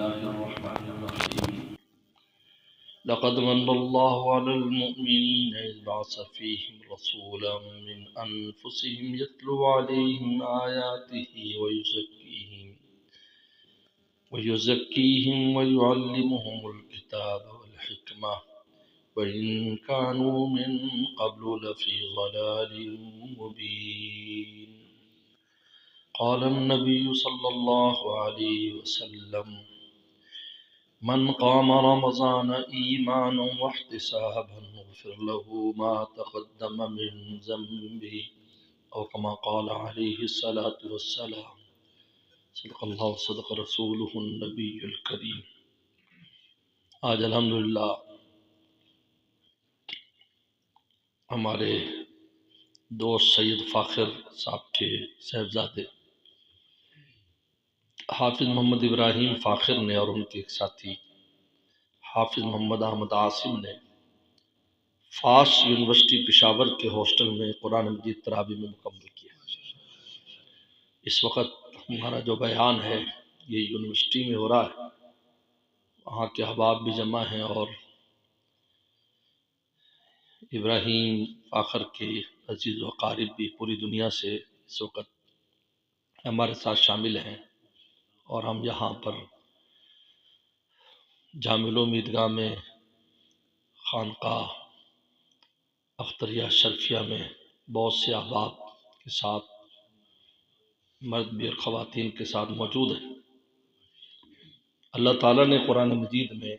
الله الرحمن الرحيم لقد من الله على المؤمنين إذ بعث فيهم رسولا من أنفسهم يتلو عليهم آياته ويزكيهم ويعلمهم الكتاب والحكمة وإن كانوا من قبل لفي ضلال مبين. قال النبي صلى الله عليه وسلم: من قام رمضان إيمانا واحتسابا غفر له ما تقدم من ذنبه أو كما قال عليه الصلاة والسلام. صدق اللہ صدق رسولہ النبی الکریم. آج الحمدللہ ہمارے دوست سید فاخر صاحب کے صاحبزادے حافظ محمد ابراہیم فاخر نے اور ان کے ایک ساتھی حافظ محمد احمد عاصم نے فاس یونیورسٹی پشاور کے ہاسٹل میں قرآن مجید تراویح میں مکمل کیا. اس وقت ہمارا جو بیان ہے یہ یونیورسٹی میں ہو رہا ہے. وہاں کے احباب بھی جمع ہیں اور ابراہیم فاخر کے عزیز و اقارب بھی پوری دنیا سے اس وقت ہمارے ساتھ شامل ہیں. اور ہم یہاں پر جامع العلوم عیدگاہ میں خانقاہ اختریہ شرفیہ میں بہت سے احباب کے ساتھ مرد بھی اور خواتین کے ساتھ موجود ہیں. اللہ تعالیٰ نے قرآن مجید میں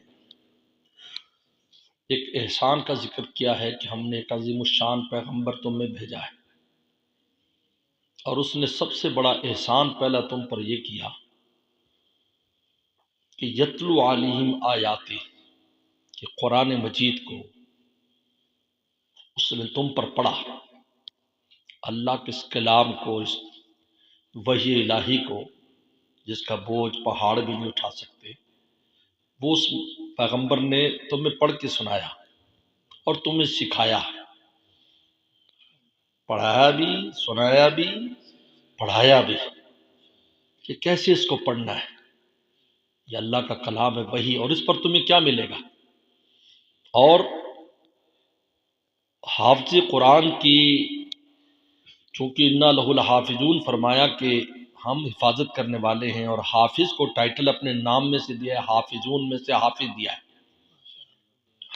ایک احسان کا ذکر کیا ہے کہ ہم نے ایک عظیم الشان پیغمبر تم میں بھیجا ہے، اور اس نے سب سے بڑا احسان پہلا تم پر یہ کیا کہ یتلو علیہم آیاتی، کہ قرآن مجید کو اس نے تم پر پڑھا. اللہ کے اس کلام کو، اس وحی الہی کو جس کا بوجھ پہاڑ بھی نہیں اٹھا سکتے، وہ اس پیغمبر نے تمہیں پڑھ کے سنایا اور تمہیں سکھایا، پڑھایا بھی، سنایا بھی، پڑھایا بھی کہ کیسے اس کو پڑھنا ہے. یہ اللہ کا کلام ہے وحی، اور اس پر تمہیں کیا ملے گا. اور حافظ قرآن کی چونکہ انا لہ الحافظون فرمایا کہ ہم حفاظت کرنے والے ہیں، اور حافظ کو ٹائٹل اپنے نام میں سے دیا ہے، حافظون میں سے حافظ دیا ہے.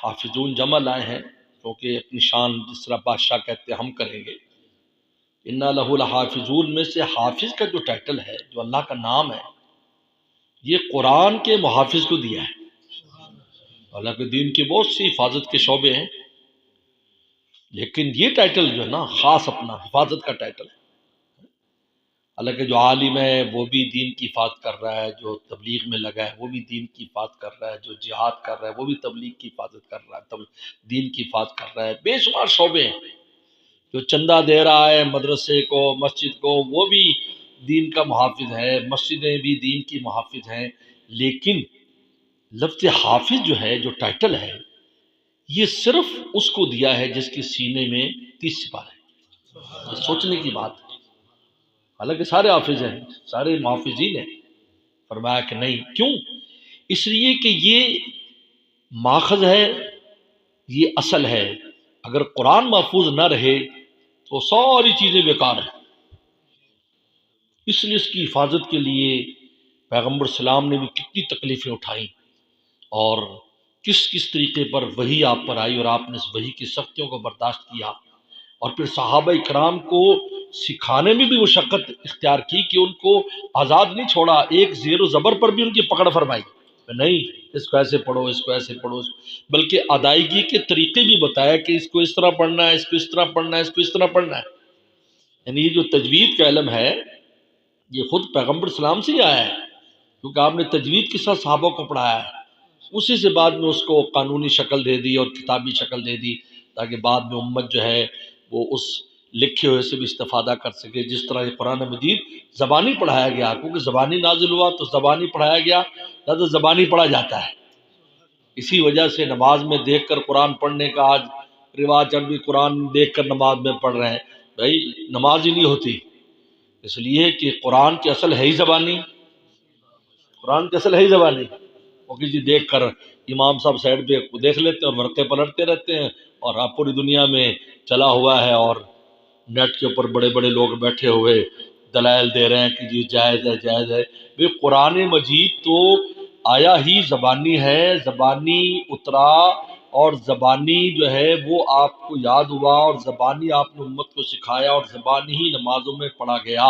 حافظون جمع لائے ہیں کیونکہ اپنی شان جس طرح بادشاہ کہتے ہیں ہم کریں گے. انا لہ الحافظون میں سے حافظ کا جو ٹائٹل ہے، جو اللہ کا نام ہے، یہ قرآن کے محافظ کو دیا ہے. اللہ کے دین کی بہت سی حفاظت کے شعبے ہیں، لیکن یہ ٹائٹل جو ہے نا خاص اپنا حفاظت کا ٹائٹل ہے. اللہ کے جو عالم ہے وہ بھی دین کی حفاظت کر رہا ہے، جو تبلیغ میں لگا ہے وہ بھی دین کی حفاظت کر رہا ہے، جو جہاد کر رہا ہے وہ بھی تبلیغ کی حفاظت کر رہا ہے، دین کی حفاظت کر رہا ہے. بے شمار شعبے ہیں. جو چندہ دے رہا ہے مدرسے کو، مسجد کو، وہ بھی دین کا محافظ ہے، مسجدیں بھی دین کی محافظ ہیں. لیکن لفظ حافظ جو ہے، جو ٹائٹل ہے، یہ صرف اس کو دیا ہے جس کے سینے میں 30 سپارے ہیں. یہ سوچنے کی بات ہے. حالانکہ سارے حافظ ہیں، سارے محافظین ہیں. فرمایا کہ نہیں. کیوں؟ اس لیے کہ یہ ماخذ ہے، یہ اصل ہے. اگر قرآن محفوظ نہ رہے تو ساری چیزیں بیکار ہیں. اس لیے اس کی حفاظت کے لیے پیغمبر السلام نے بھی کتنی تکلیفیں اٹھائیں، اور کس کس طریقے پر وحی آپ پر آئی، اور آپ نے اس وحی کی سختیوں کو برداشت کیا. اور پھر صحابہ اکرام کو سکھانے میں بھی مشقت اختیار کی کہ ان کو آزاد نہیں چھوڑا. ایک زیر و زبر پر بھی ان کی پکڑ فرمائی، نہیں اس کو ایسے پڑھو، اس کو ایسے پڑھو، بلکہ ادائیگی کے طریقے بھی بتایا کہ اس کو اس طرح پڑھنا ہے، اس کو اس طرح پڑھنا ہے، اس کو اس طرح پڑھنا ہے. یعنی یہ جو تجوید کا علم ہے یہ خود پیغمبر اسلام سے ہی آیا ہے، کیونکہ آپ نے تجوید کے ساتھ صحابہ کو پڑھایا ہے. اسی سے بعد میں اس کو قانونی شکل دے دی اور کتابی شکل دے دی، تاکہ بعد میں امت جو ہے وہ اس لکھے ہوئے سے بھی استفادہ کر سکے. جس طرح یہ قرآن مجید زبانی پڑھایا گیا، کیونکہ زبانی نازل ہوا تو زبانی پڑھایا گیا، لہذا زبانی پڑھا جاتا ہے. اسی وجہ سے نماز میں دیکھ کر قرآن پڑھنے کا آج رواج، اب بھی قرآن دیکھ کر نماز میں پڑھ رہے ہیں. بھائی نماز ہی نہیں ہوتی، اس لیے کہ قرآن کی اصل ہے ہی زبانی. قرآن کی اصل ہے ہی زبانی، وہ کسی دیکھ کر امام صاحب سائڈ پہ دیکھ لیتے ہیں اور ورقے پلٹتے رہتے ہیں، اور آپ پوری دنیا میں چلا ہوا ہے، اور نیٹ کے اوپر بڑے بڑے لوگ بیٹھے ہوئے دلائل دے رہے ہیں کہ جی جائز ہے جائز ہے۔ بھئی قرآن مجید تو آیا ہی زبانی ہے، زبانی اترا، اور زبانی جو ہے وہ آپ کو یاد ہوا، اور زبانی آپ نے امت کو سکھایا، اور زبانی ہی نمازوں میں پڑھا گیا،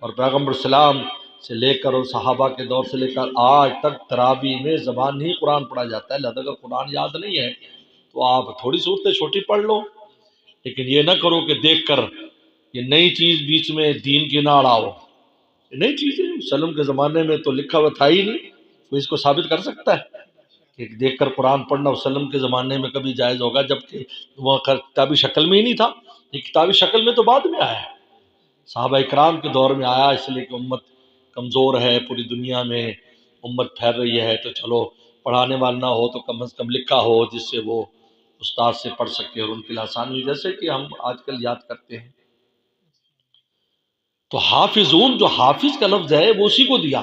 اور پیغمبر اسلام سے لے کر اور صحابہ کے دور سے لے کر آج تک تراویح میں زبان ہی قرآن پڑھا جاتا ہے۔ لہذا اگر قرآن یاد نہیں ہے تو آپ تھوڑی صورتیں چھوٹی پڑھ لو، لیکن یہ نہ کرو کہ دیکھ کر یہ نئی چیز بیچ میں دین کی نہ اڑاؤ۔ یہ نئی چیز ہے، وسلم کے زمانے میں تو لکھا ہوا تھا ہی نہیں، کوئی اس کو ثابت کر سکتا ہے کہ دیکھ کر قرآن پڑھنا وسلم کے زمانے میں کبھی جائز ہوگا؟ جبکہ وہ کتابی شکل میں ہی نہیں تھا، یہ کتابی شکل میں تو بعد میں آیا ہے، صحابہ اکرام کے دور میں آیا، اس لیے کہ امت کمزور ہے، پوری دنیا میں امت پھیل رہی ہے، تو چلو پڑھانے والا نہ ہو تو کم از کم لکھا ہو جس سے وہ استاد سے پڑھ سکے اور ان کے لیے آسانی ہوئی، جیسے کہ ہم آج کل یاد کرتے ہیں۔ تو حافظون، جو حافظ کا لفظ ہے وہ اسی کو دیا،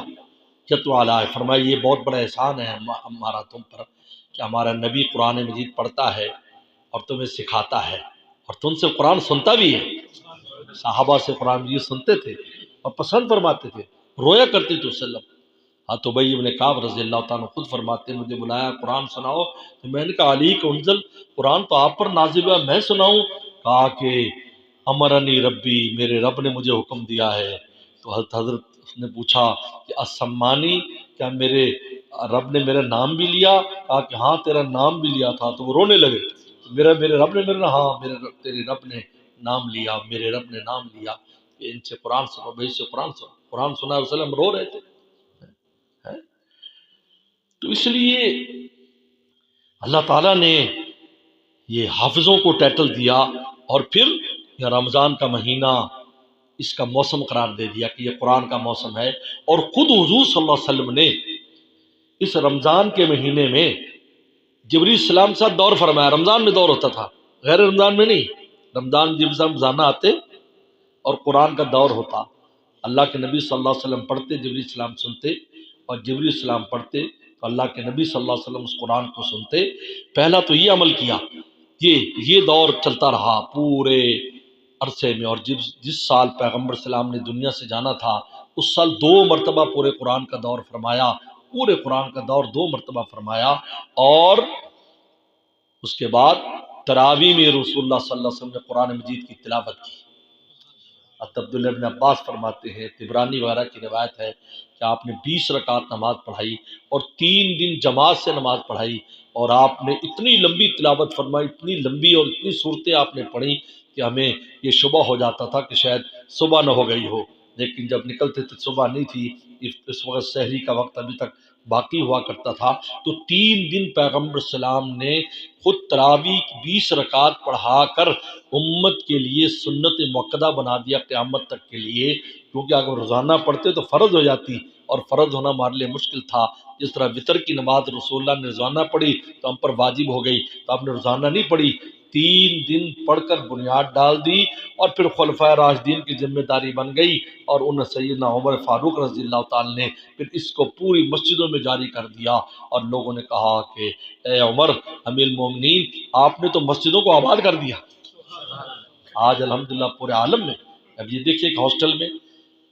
تو اعلیٰ فرمائی یہ بہت بڑا احسان ہے ہمارا تم پر کہ ہمارا نبی قرآن مجید پڑھتا ہے اور تمہیں سکھاتا ہے، اور تم سے قرآن سنتا بھی ہے۔ صحابہ سے قرآن مجید سنتے تھے اور پسند فرماتے تھے، رویا کرتے تھے وسلم۔ ابی ابن کعب رضی اللہ تعالیٰ عنہ خود فرماتے ہیں، مجھے بلایا قرآن سناؤ، تو میں نے کہا علی کا انزل، قرآن تو آپ پر نازل ہوا، میں سناؤں؟ کہا کہ امرنی ربی، میرے رب نے مجھے حکم دیا ہے۔ تو حضرت نے پوچھا کہ اسمانی، کیا میرے رب نے میرا نام بھی لیا؟ کہا کہ ہاں تیرا نام بھی لیا تھا۔ تو وہ رونے لگے، میرے رب نے میرا، ہاں تیرے رب نے نام لیا، میرے رب نے نام لیا کہ ان سے قرآن سنو، بھائی سے قرآن سنو۔ قرآن سنا وسلم رو رہے تھے۔ تو اس لیے اللہ تعالیٰ نے یہ حافظوں کو ٹائٹل دیا، اور پھر یہ رمضان کا مہینہ اس کا موسم قرار دے دیا کہ یہ قرآن کا موسم ہے، اور خود حضور صلی اللہ علیہ وسلم نے اس رمضان کے مہینے میں جبریل السلام کے ساتھ دور فرمایا۔ رمضان میں دور ہوتا تھا، غیر رمضان میں نہیں۔ رمضان جب رمضان آتے اور قرآن کا دور ہوتا، اللہ کے نبی صلی اللہ علیہ وسلم پڑھتے، جبریل السلام سنتے، اور جبریل السلام پڑھتے تو اللہ کے نبی صلی اللہ علیہ وسلم اس قرآن کو سنتے۔ پہلا تو یہ عمل کیا، یہ دور چلتا رہا پورے عرصے میں، اور جس سال پیغمبر السلام نے دنیا سے جانا تھا اس سال 2 مرتبہ پورے قرآن کا دور فرمایا، پورے قرآن کا دور 2 مرتبہ فرمایا، اور اس کے بعد تراویح میں رسول اللہ صلی اللہ علیہ وسلم نے قرآن مجید کی تلاوت کی۔ عبداللہ ابن عباس فرماتے ہیں، طبرانی وغیرہ کی روایت ہے کہ آپ نے 20 رکعت نماز پڑھائی اور 3 دن جماعت سے نماز پڑھائی، اور آپ نے اتنی لمبی تلاوت فرمائی، اتنی لمبی اور اتنی صورتیں آپ نے پڑھی کہ ہمیں یہ شبہ ہو جاتا تھا کہ شاید صبح نہ ہو گئی ہو، لیکن جب نکلتے تھے صبح نہیں تھی، اس وقت سحری کا وقت ابھی تک باقی ہوا کرتا تھا۔ تو 3 دن پیغمبر السلام نے خود تراویح 20 رکعت پڑھا کر امت کے لیے سنت مؤکدہ بنا دیا قیامت تک کے لیے، کیونکہ اگر روزانہ پڑھتے تو فرض ہو جاتی، اور فرض ہونا ہمارے لیے مشکل تھا۔ جس طرح وطر کی نماز رسول اللہ نے روزانہ پڑھی تو ہم پر واجب ہو گئی، تو آپ نے روزانہ نہیں پڑھی، 3 دن پڑھ کر بنیاد ڈال دی، اور پھر خلفائے راشدین کی ذمہ داری بن گئی، اور ان سیدنا عمر فاروق رضی اللہ تعالی نے پھر اس کو پوری مسجدوں میں جاری کر دیا، اور لوگوں نے کہا کہ اے عمر امیر المومنین، آپ نے تو مسجدوں کو آباد کر دیا۔ آج الحمدللہ پورے عالم میں، اب یہ دیکھیے ایک ہاسٹل میں،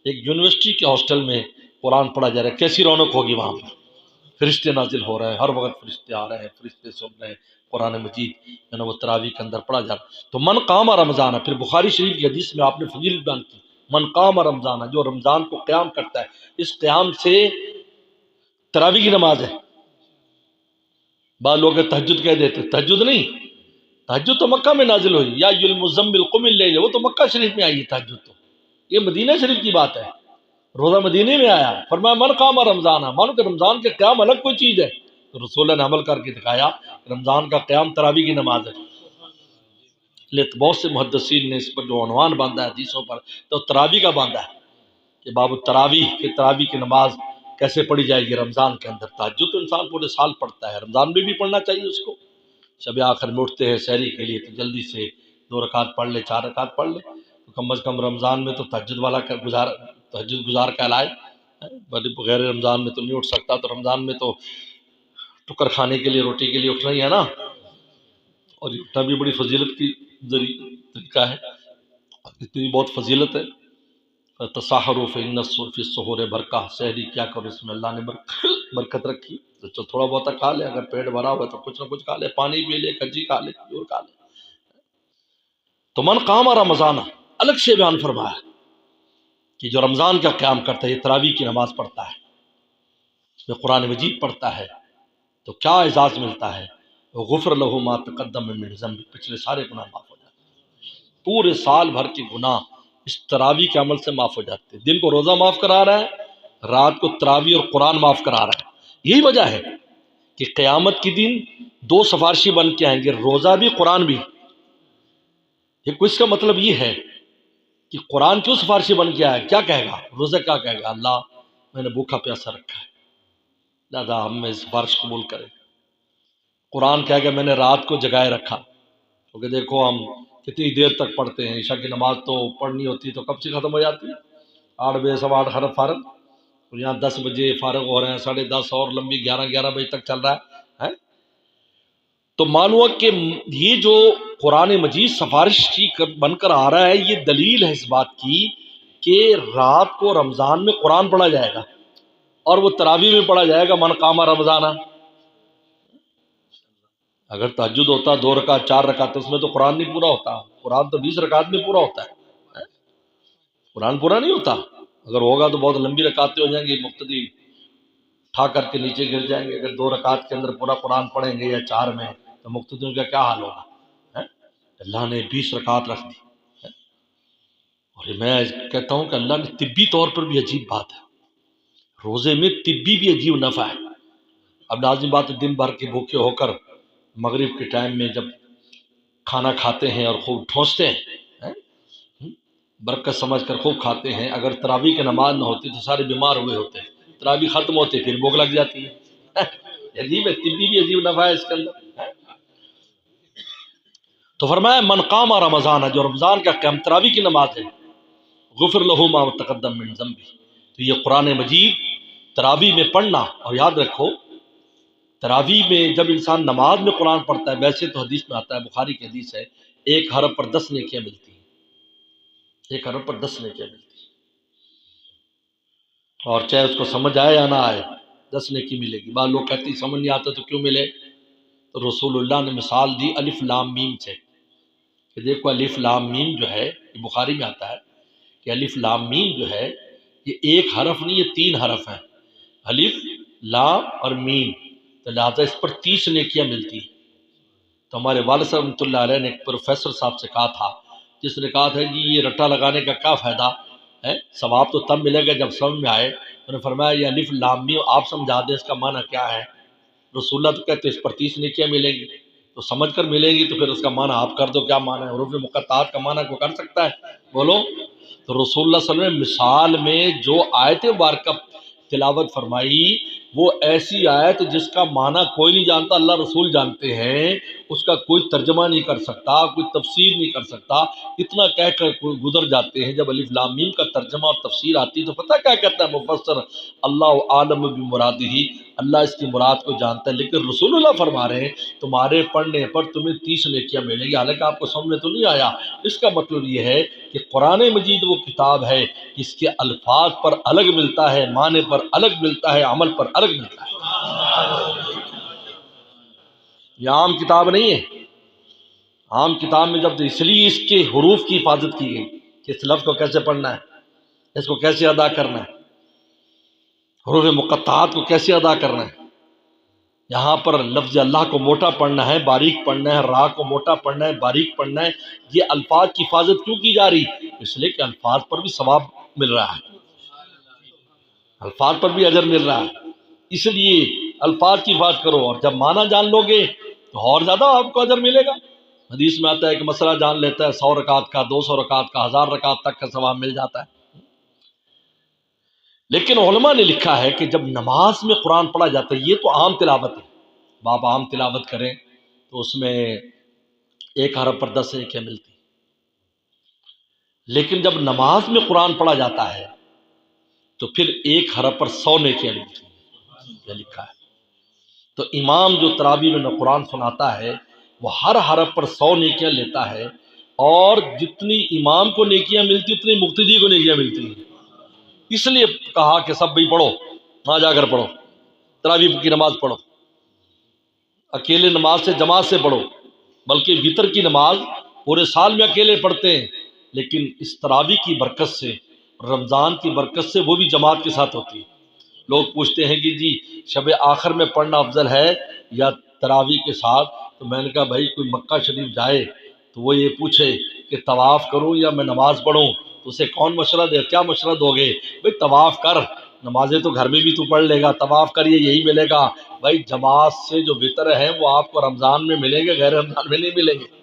ایک یونیورسٹی کے ہاسٹل میں قرآن پڑھا جا رہا ہے، کیسی رونق ہوگی وہاں پر، فرشتے نازل ہو رہے ہیں، ہر وقت فرشتے آ رہے ہیں، فرشتے سن رہے ہیں قرآن مجید جو نا وہ تراویح کے اندر پڑھا جا رہا ہے۔ تو من قام رمضان، پھر بخاری شریف کی حدیث میں آپ نے فضیلت بیان کی، من قام رمضان، جو رمضان کو قیام کرتا ہے، اس قیام سے تراویح کی نماز ہے۔ بعض لوگ تہجد کہہ دیتے، تہجد نہیں، تہجد تو مکہ میں نازل ہوئی، یا ایھا المزمل قم اللیل، وہ تو مکہ شریف میں آئی ہے تہجد، تو یہ مدینہ شریف کی بات ہے، روزہ مدینے میں آیا۔ فرمایا من قام رمضان، مانو کہ رمضان کے قیام الگ کوئی چیز ہے، تو رسول اللہ نے عمل کر کے دکھایا، رمضان کا قیام تراویح کی نماز ہے۔ لیکن بہت سے محدثین نے اس پر جو عنوان باندھا ہے حدیثوں پر، تو تراویح کا باندھا ہے کہ باب التراویح، کہ تراویح کی نماز کیسے پڑھی جائے گی رمضان کے اندر۔ تہجد تو انسان پورے سال پڑھتا ہے، رمضان میں بھی پڑھنا چاہیے اس کو۔ شب آخر میں اٹھتے ہیں سحری کے لیے تو جلدی سے 2 رکعت پڑھ لے، 4 رکعت پڑھ لے، تو کم از کم رمضان میں تو تہجد والا تہجد گزار کہلائے۔ بغیر رمضان میں تو نہیں اٹھ سکتا، تو رمضان میں تو ٹکر کھانے کے لیے، روٹی کے لیے اٹھنا ہی ہے نا، اور یہ اٹھنا بھی بڑی فضیلت کی طریقہ ہے، اتنی بہت فضیلت ہے۔ تساحروا فإن فی السحور برکہ، سحری کیا کرو اس میں اللہ نے برکت رکھی، تو تھوڑا بہت کھا لے، اگر پیٹ بھرا ہوا ہے تو کچھ نہ کچھ کھا لے، پانی پی لے، کجی کھا لے، کھجور کھا لے۔ تو من قام رمضان الگ سے بیان فرمایا کہ جو رمضان کا قیام کرتا ہے، یہ تراویح کی نماز پڑھتا ہے، جو قرآن مجید پڑھتا ہے، تو کیا اعزاز ملتا ہے، غفر لہ ما تقدم من ذنب، پچھلے سارے گناہ معاف ہو جاتے ہیں، پورے سال بھر کے گناہ اس تراویح کے عمل سے معاف ہو جاتے ہیں۔ دن کو روزہ معاف کرا رہا ہے، رات کو تراویح اور قرآن معاف کرا رہا ہے۔ یہی وجہ ہے کہ قیامت کے دن دو سفارشی بن کے آئیں گے، روزہ بھی، قرآن بھی۔ اس کا مطلب یہ ہے کہ قرآن کیوں سفارشی بن کے آیا، کیا کہے گا؟ روزہ کیا کہے گا؟ اللہ میں نے بھوکا پیاسا رکھا ہے، لہذا ہم میں سفارش قبول کریں۔ قرآن کہے گا میں نے رات کو جگائے رکھا، کیونکہ دیکھو ہم کتنی دیر تک پڑھتے ہیں، عشاء کی نماز تو پڑھنی ہوتی تو کب سے ختم ہو جاتی ہے، 8 بجے، 8:15 خرف فارغ، اور یہاں 10 بجے فارغ ہو رہے ہیں، 10:30 اور لمبی 11 بجے تک چل رہا ہے۔ تو معلوم کہ یہ جو قرآن مجید سفارش کی بن کر آ رہا ہے، یہ دلیل ہے اس بات کی کہ رات کو رمضان میں قرآن پڑھا جائے گا، اور وہ تراویح میں پڑھا جائے گا، من قام رمضان۔ اگر تہجد ہوتا 2 رکعت 4 رکعت، اس میں تو قرآن نہیں پورا ہوتا، قرآن تو 20 رکعت میں پورا ہوتا ہے، قرآن پورا نہیں ہوتا۔ اگر ہوگا تو بہت لمبی رکعتیں ہو جائیں گی، مقتدی اٹھا کر کے نیچے گر جائیں گے۔ اگر 2 رکعت کے اندر پورا قرآن پڑھیں گے یا 4 میں، تو مقتدیوں کا کیا حال ہوگا؟ اللہ نے 20 رکعت رکھ دی، اور میں کہتا ہوں کہ اللہ نے طبی طور پر بھی عجیب بات ہے، روزے میں طبی بھی عجیب نفع ہے۔ اب لازم بات ہے، دن بھر کے بھوکے ہو کر مغرب کے ٹائم میں جب کھانا کھاتے ہیں اور خوب ٹھونستے ہیں، برکت سمجھ کر خوب کھاتے ہیں، اگر تراویح کی نماز نہ ہوتی تو سارے بیمار ہوئے ہوتے، تراویح ختم ہوتے پھر بھوک لگ جاتی ہے۔ عجیب ہے، طبی بھی عجیب نفع ہے اس کے اندر۔ تو فرمایا من قام رمضان، جو رمضان کا قیام تراویح کی نماز ہے، غفر لہ ما تقدم من ذنبہ، تو یہ قرآن مجید تراویح میں پڑھنا، اور یاد رکھو تراویح میں جب انسان نماز میں قرآن پڑھتا ہے، ویسے تو حدیث میں آتا ہے، بخاری کی حدیث ہے، 1 حرف پر 10 نیکیاں ملتی ہیں، 1 حرف پر 10 نیکیاں ملتی ہیں، اور چاہے اس کو سمجھ آئے یا نہ آئے 10 نیکی ملے گی۔ بعض لوگ کہتے ہیں سمجھ نہیں آتا تو کیوں ملے؟ تو رسول اللہ نے مثال دی الف لام میم سے، کہ دیکھو الف لام میم جو ہے، یہ بخاری میں آتا ہے کہ الف لام میم جو ہے یہ 1 حرف نہیں، یہ 3 حرف ہیں، الف لام اور میم، تو لہٰذا اس پر 30 نیکیاں ملتی ہیں۔ تو ہمارے والد صاحب رحمۃ اللہ علیہ نے ایک پروفیسر صاحب سے کہا تھا، جس نے کہا تھا جی یہ رٹا لگانے کا کیا فائدہ ہے، ثواب تو تب ملے گا جب سمجھ میں آئے۔ انہوں نے فرمایا یہ الف لام میم آپ سمجھا دیں اس کا معنی کیا ہے، رسول اللہ تو کہتے اس پر 30 نیکیاں ملیں گی، تو سمجھ کر ملیں گی، تو پھر اس کا معنی آپ کر دو، کیا معنی ہے؟ حروف مقطعات کا معنی کوئی کر سکتا ہے؟ بولو۔ تو رسول اللہ صلی اللہ علیہ وسلم نے مثال میں جو آیت مبارکہ تلاوت فرمائی، وہ ایسی آیت جس کا معنی کوئی نہیں جانتا، اللہ رسول جانتے ہیں، اس کا کوئی ترجمہ نہیں کر سکتا، کوئی تفسیر نہیں کر سکتا، اتنا کہہ کر گزر جاتے ہیں۔ جب الف لام میم کا ترجمہ اور تفسیر آتی تو پتہ کیا کہتا ہے مفسر؟ اللہ عالم بمرادہ، اللہ اس کی مراد کو جانتا ہے، لیکن رسول اللہ فرما رہے ہیں تمہارے پڑھنے پر تمہیں 30 نیکیاں ملیں گی، حالانکہ آپ کو سمجھ میں تو نہیں آیا۔ اس کا مطلب یہ ہے کہ قرآن مجید وہ کتاب ہے جس کے الفاظ پر الگ ملتا ہے، معنی پر الگ ملتا ہے، عمل پر الگ ملتا ہے۔ یہ عام کتاب نہیں ہے۔ عام کتاب میں جب، اس لیے اس کے حروف کی حفاظت کی گئی کہ اس لفظ کو کیسے پڑھنا ہے، اس کو کیسے ادا کرنا ہے، حروف مقطعات کو کیسے ادا کرنا ہے۔ یہاں پر لفظ اللہ کو موٹا پڑھنا ہے، باریک پڑھنا ہے، را کو موٹا پڑھنا ہے، باریک پڑھنا ہے۔ یہ الفاظ کی حفاظت کیوں کی جا رہی؟ اس لیے کہ الفاظ پر بھی ثواب مل رہا ہے، الفاظ پر بھی اجر مل رہا ہے، اس لیے الفاظ کی حفاظت کرو، اور جب معنی جان لو گے تو اور زیادہ آپ کو اجر ملے گا۔ حدیث میں آتا ہے کہ مسئلہ جان لیتا ہے 100 رکعت کا، 200 رکعت کا، 1000 رکعت تک کا ثواب مل جاتا ہے۔ لیکن علماء نے لکھا ہے کہ جب نماز میں قرآن پڑھا جاتا ہے، یہ تو عام تلاوت ہے، آپ عام تلاوت کریں تو اس میں 1 حرف پر 10 نیکیاں ملتی، لیکن جب نماز میں قرآن پڑھا جاتا ہے تو پھر ایک حرف پر 100 نیکیاں ملتی ہیں، یہ لکھا ہے۔ تو امام جو تراویح میں قرآن سناتا ہے وہ ہر حرف پر 100 نیکیاں لیتا ہے، اور جتنی امام کو نیکیاں ملتی اتنی مقتدی کو نیکیاں ملتی ہیں۔ اس لیے کہا کہ سب بھی پڑھو، وہاں جا کر پڑھو، تراویح کی نماز پڑھو، اکیلے نماز سے جماعت سے پڑھو، بلکہ وتر کی نماز پورے سال میں اکیلے پڑھتے ہیں، لیکن اس تراویح کی برکت سے، رمضان کی برکت سے وہ بھی جماعت کے ساتھ ہوتی ہے۔ لوگ پوچھتے ہیں کہ جی شب آخر میں پڑھنا افضل ہے یا تراویح کے ساتھ؟ تو میں نے کہا بھائی کوئی مکہ شریف جائے تو وہ یہ پوچھے کہ طواف کروں یا میں نماز پڑھوں، تو اسے کون مشورہ دے؟ کیا مشورہ دو گے؟ بھائی طواف کر، نمازیں تو گھر میں بھی تو پڑھ لے گا، طواف کریے یہی ملے گا۔ بھائی جماعت سے جو وطر ہیں وہ آپ کو رمضان میں ملیں گے، غیر رمضان میں نہیں ملیں گے۔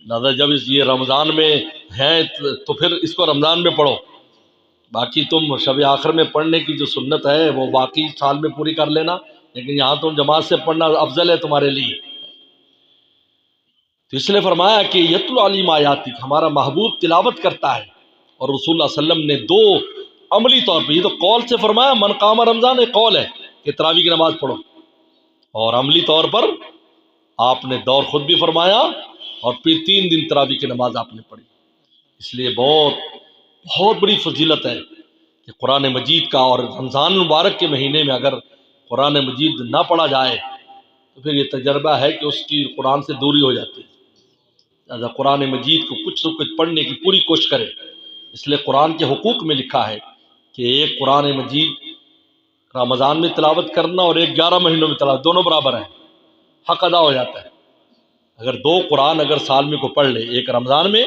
لہٰذا جب یہ رمضان میں ہیں تو پھر اس کو رمضان میں پڑھو، باقی تم شب آخر میں پڑھنے کی جو سنت ہے وہ باقی سال میں پوری کر لینا، لیکن یہاں تم جماعت سے پڑھنا افضل ہے تمہارے لیے۔ تو اس لیے فرمایا کہ یتلو علیہم آیاتک، ہمارا محبوب تلاوت کرتا ہے، اور رسول اللہ صلی اللہ علیہ وسلم نے دو عملی طور پہ، یہ تو قول سے فرمایا من قام رمضان، ایک قول ہے کہ تراویح کی نماز پڑھو، اور عملی طور پر آپ نے دور خود بھی فرمایا، اور پھر 3 دن تراویح کی نماز آپ نے پڑھی۔ اس لیے بہت بڑی فضیلت ہے کہ قرآن مجید کا، اور رمضان المبارک کے مہینے میں اگر قرآن مجید نہ پڑھا جائے تو پھر یہ تجربہ ہے کہ اس کی قرآن سے دوری ہو جاتی ہے۔ لہٰذا قرآن مجید کو کچھ نہ کچھ پڑھنے کی پوری کوشش کرے۔ اس لیے قرآن کے حقوق میں لکھا ہے کہ ایک قرآن مجید رمضان میں تلاوت کرنا اور ایک 11 مہینوں میں تلاوت، دونوں برابر ہیں، حق ادا ہو جاتا ہے۔ اگر 2 قرآن اگر سال میں کو پڑھ لے، ایک رمضان میں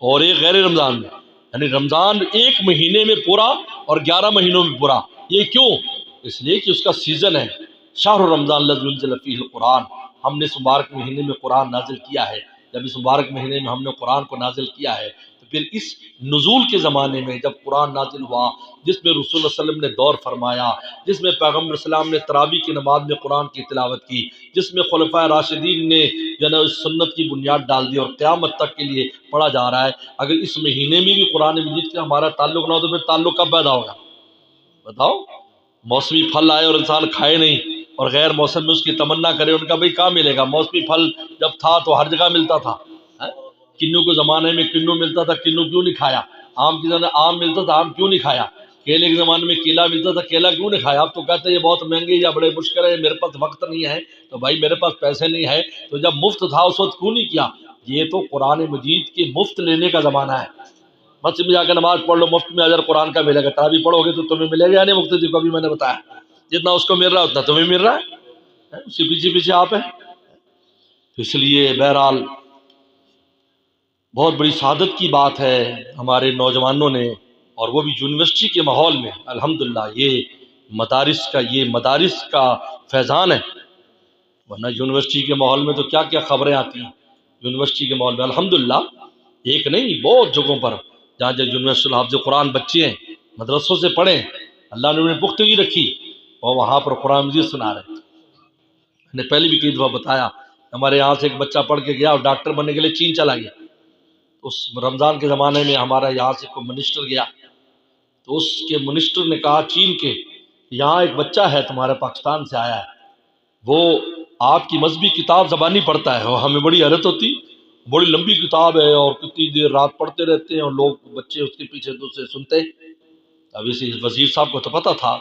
اور ایک غیر رمضان میں، یعنی رمضان 1 مہینے میں پورا اور 11 مہینوں میں پورا، یہ کیوں؟ اس لیے کہ اس کا سیزن ہے، شہر رمضان الذی انزل فیہ القرآن، ہم نے اس مبارک مہینے میں قرآن نازل کیا ہے۔ جب اس مبارک مہینے میں ہم نے قرآن کو نازل کیا ہے تو پھر اس نزول کے زمانے میں جب قرآن نازل ہوا، جس میں رسول اللہ صلی اللہ علیہ وسلم نے دور فرمایا، جس میں پیغمبر السلام نے تراویح کی نماز میں قرآن کی تلاوت کی، جس میں خلفائے راشدین نے جو ہے اس سنت کی بنیاد ڈال دی اور قیامت تک کے لیے پڑھا جا رہا ہے، اگر اس مہینے میں بھی قرآن مجید سے ہمارا تعلق نہ ہو تو پھر تعلق کب پیدا ہوگا؟ بتاؤ۔ موسمی پھل آئے اور انسان کھائے نہیں اور غیر موسم میں اس کی تمنا کرے، ان کا بھائی کہاں ملے گا؟ موسمی پھل جب تھا تو ہر جگہ ملتا تھا، کنو کے زمانے میں کنو ملتا تھا، کنو کیوں نہیں کھایا؟ آم کے زمانے آم ملتا تھا، آم کیوں نہیں کھایا؟ کیلے کے زمانے میں کیلا ملتا تھا، کیلا کیوں نہیں کھایا؟ اب تو کہتے ہیں یہ بہت مہنگے یا بڑے مشکل ہے، میرے پاس وقت نہیں ہے، تو بھائی میرے پاس پیسے نہیں ہے، تو جب مفت تھا اس وقت کیوں نہیں کیا؟ یہ تو قرآن مجید کے مفت لینے کا زمانہ ہے۔ مسجد میں جا کے نماز پڑھ لو، مفت میں اجر قرآن کا ملے گا، تراویح پڑھو گے تو تمہیں ملے گا یا نہیں؟ مقتدی کو بھی میں نے بتایا جتنا اس کو مل رہا ہے اتنا تمہیں مل رہا ہے، اسی پیچھے پیچھے آپ ہیں۔ تو اس لیے بہرحال بہت بڑی سعادت کی بات ہے ہمارے نوجوانوں نے، اور وہ بھی یونیورسٹی کے ماحول میں الحمدللہ، یہ مدارس کا فیضان ہے، ورنہ یونیورسٹی کے ماحول میں تو کیا کیا خبریں آتی ہیں۔ یونیورسٹی کے ماحول میں الحمدللہ ایک نہیں بہت جگہوں پر جہاں یونیورسٹی حافظ قرآن بچے ہیں، مدرسوں سے پڑھیں، اللہ نے انہیں پختگی رکھی اور وہاں پر قرآن مجید سنا رہے ہیں۔ میں نے پہلے بھی کئی دفعہ بتایا، ہمارے یہاں سے ایک بچہ پڑھ کے گیا اور ڈاکٹر بننے کے لیے چین چلا گیا۔ اس رمضان کے زمانے میں ہمارا یہاں سے کوئی منسٹر گیا، تو اس کے منسٹر نے کہا چین کے، یہاں ایک بچہ ہے تمہارے پاکستان سے آیا ہے، وہ آپ کی مذہبی کتاب زبانی پڑھتا ہے، اور ہمیں بڑی حیرت ہوتی، بڑی لمبی کتاب ہے اور کتنی دیر رات پڑھتے رہتے ہیں، اور لوگ بچے اس کے پیچھے دوسرے سنتے۔ اب اسی وزیر صاحب کو تو پتہ تھا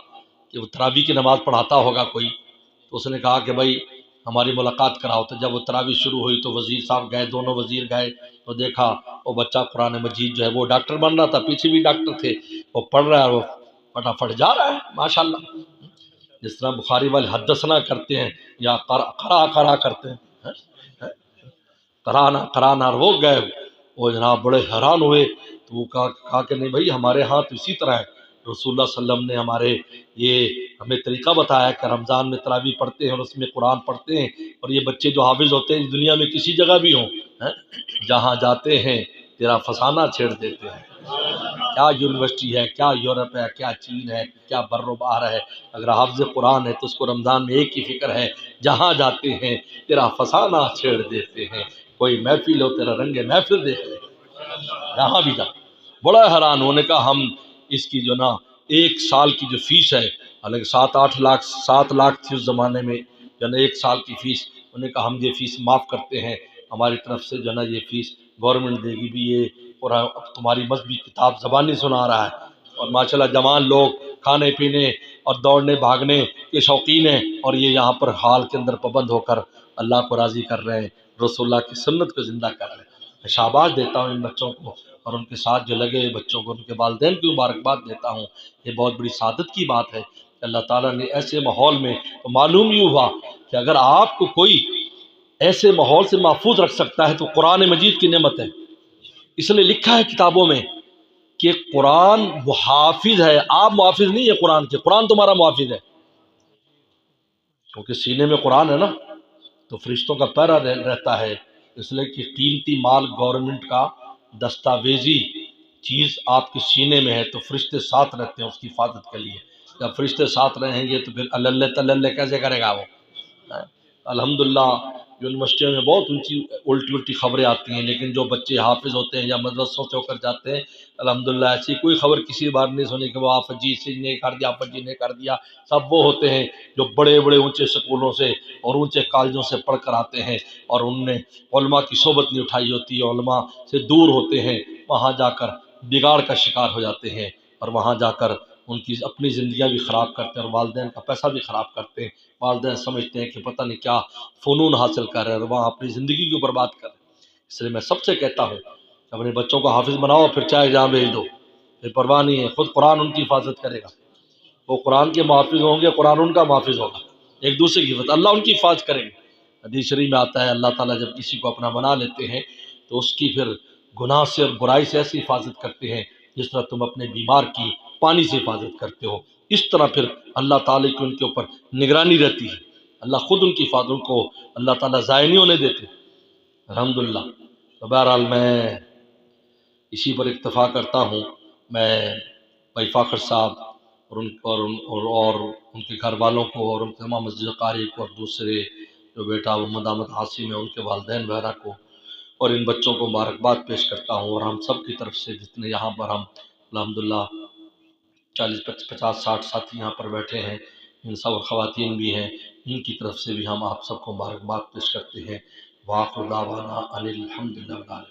کہ وہ تراویح کی نماز پڑھاتا ہوگا کوئی، تو اس نے کہا کہ بھائی ہماری ملاقات کراؤ۔ تو جب وہ تراویح شروع ہوئی تو وزیر صاحب گئے، دونوں وزیر گئے، تو دیکھا وہ بچہ قرآن مجید جو ہے وہ ڈاکٹر بن رہا تھا، پیچھے بھی ڈاکٹر تھے، وہ پڑھ رہا ہے اور وہ فٹافٹ جا رہا ہے ماشاءاللہ۔ جس طرح بخاری والے حدثنا کرتے ہیں یا قرا کرتے ہیں، قرانا وہ گئے، وہ جناب بڑے حیران ہوئے، تو وہ کہا کہ نہیں بھائی ہمارے ہاں تو اسی طرح ہے، رسول اللہ صلی اللہ علیہ وسلم نے ہمیں طریقہ بتایا کہ رمضان میں تراویح پڑھتے ہیں اور اس میں قرآن پڑھتے ہیں، اور یہ بچے جو حافظ ہوتے ہیں دنیا میں کسی جگہ بھی ہوں، جہاں جاتے ہیں تیرا فسانہ چھیڑ دیتے ہیں۔ کیا یونیورسٹی ہے، کیا یورپ ہے، کیا چین ہے، کیا بر و بحر ہے، اگر حافظ قرآن ہے تو اس کو رمضان میں ایک ہی فکر ہے، جہاں جاتے ہیں تیرا فسانہ چھیڑ دیتے ہیں، کوئی محفل ہو تیرا رنگ محفل دیکھ لے، یہاں بھی جا۔ بڑا حیران، انہوں نے کہا ہم اس کی جو نا 1 سال کی جو فیس ہے، حالانکہ 7 لاکھ تھی اس زمانے میں، جو نا 1 سال کی فیس، انہوں نے کہا ہم یہ فیس معاف کرتے ہیں، ہماری طرف سے جو نا یہ فیس گورنمنٹ دے گی بھی، یہ قرآن اب تمہاری مذہبی کتاب زبانی سنا رہا ہے۔ اور ماشاءاللہ جوان لوگ کھانے پینے اور دوڑنے بھاگنے کے شوقین ہیں، اور یہ یہاں پر حال کے اندر پابند ہو کر اللہ کو راضی کر رہے ہیں، رسول اللہ کی سنت کو زندہ کر رہے ہیں۔ میں شاباش دیتا ہوں ان بچوں کو، اور ان کے ساتھ جو لگے بچوں کو، ان کے والدین کی مبارکباد دیتا ہوں۔ یہ بہت بڑی سعادت کی بات ہے کہ اللہ تعالیٰ نے ایسے ماحول میں، تو معلوم ہی ہوا کہ اگر آپ کو کوئی ایسے ماحول سے محفوظ رکھ سکتا ہے تو قرآن مجید کی نعمت ہے۔ اس لیے لکھا ہے کتابوں میں کہ قرآن محافظ ہے، آپ محافظ نہیں ہے قرآن کے، قرآن تمہارا محافظ ہے، کیونکہ سینے میں قرآن ہے نا، تو فرشتوں کا پہرا رہتا ہے۔ اس لیے کہ قیمتی مال گورنمنٹ کا دستاویزی چیز آپ کے سینے میں ہے، تو فرشتے ساتھ رہتے ہیں اس کی حفاظت کے لیے۔ جب فرشتے ساتھ رہیں گے تو پھر اللہ تلّہ کیسے کرے گا وہ؟ الحمدللہ یونیورسٹیوں میں بہت الٹی خبریں آتی ہیں، لیکن جو بچے حافظ ہوتے ہیں یا مدرسوں سے ہو کر جاتے ہیں، الحمدللہ ایسی کوئی خبر کسی بار نہیں سنی کہ وہ حافظ جی سے نے کر دیا، حافظ جی نے کر دیا۔ سب وہ ہوتے ہیں جو بڑے بڑے اونچے سکولوں سے اور اونچے کالجوں سے پڑھ کر آتے ہیں، اور ان نے علماء کی صحبت نہیں اٹھائی ہوتی، علماء سے دور ہوتے ہیں، وہاں جا کر بگاڑ کا شکار ہو جاتے ہیں، اور وہاں جا کر ان کی اپنی زندگیاں بھی خراب کرتے ہیں اور والدین کا پیسہ بھی خراب کرتے ہیں۔ والدین سمجھتے ہیں کہ پتہ نہیں کیا فنون حاصل کر رہے ہیں اور وہاں اپنی زندگی کو برباد کر رہے ہیں۔ اس لیے میں سب سے کہتا ہوں کہ اپنے بچوں کو حافظ بناؤ، پھر چاہے جہاں بھیج دو، پھر پرواہ نہیں ہے، خود قرآن ان کی حفاظت کرے گا۔ وہ قرآن کے محافظ ہوں گے، قرآن ان کا محافظ ہوگا، ایک دوسرے کی حفاظت، اللہ ان کی حفاظت کریں گے۔ حدیث شریف میں آتا ہے اللہ تعالیٰ جب کسی کو اپنا بنا لیتے ہیں تو اس کی پھر گناہ سے اور برائی سے ایسی حفاظت کرتے ہیں جس طرح تم اپنے بیمار کی پانی سے حفاظت کرتے ہو، اس طرح پھر اللہ تعالیٰ کی ان کے اوپر نگرانی رہتی ہے، اللہ خود ان کی حفاظت کو اللہ تعالیٰ ضائع نہیں ہونے دیتے، الحمدللہ۔ تو بہرحال میں اسی پر اکتفا کرتا ہوں۔ میں بھائی فاخر صاحب اور ان کے گھر والوں کو اور ان تمام مسجد قاری کو اور دوسرے جو بیٹا محمد احمد عاصم ہے ان کے والدین وغیرہ کو اور ان بچوں کو مبارکباد پیش کرتا ہوں، اور ہم سب کی طرف سے جتنے یہاں پر ہم الحمدللہ 40 50 60 ساتھی یہاں پر بیٹھے ہیں، ان سب خواتین بھی ہیں، ان کی طرف سے بھی ہم آپ سب کو مبارکباد پیش کرتے ہیں۔ وآخر دعوانا ان الحمدللہ۔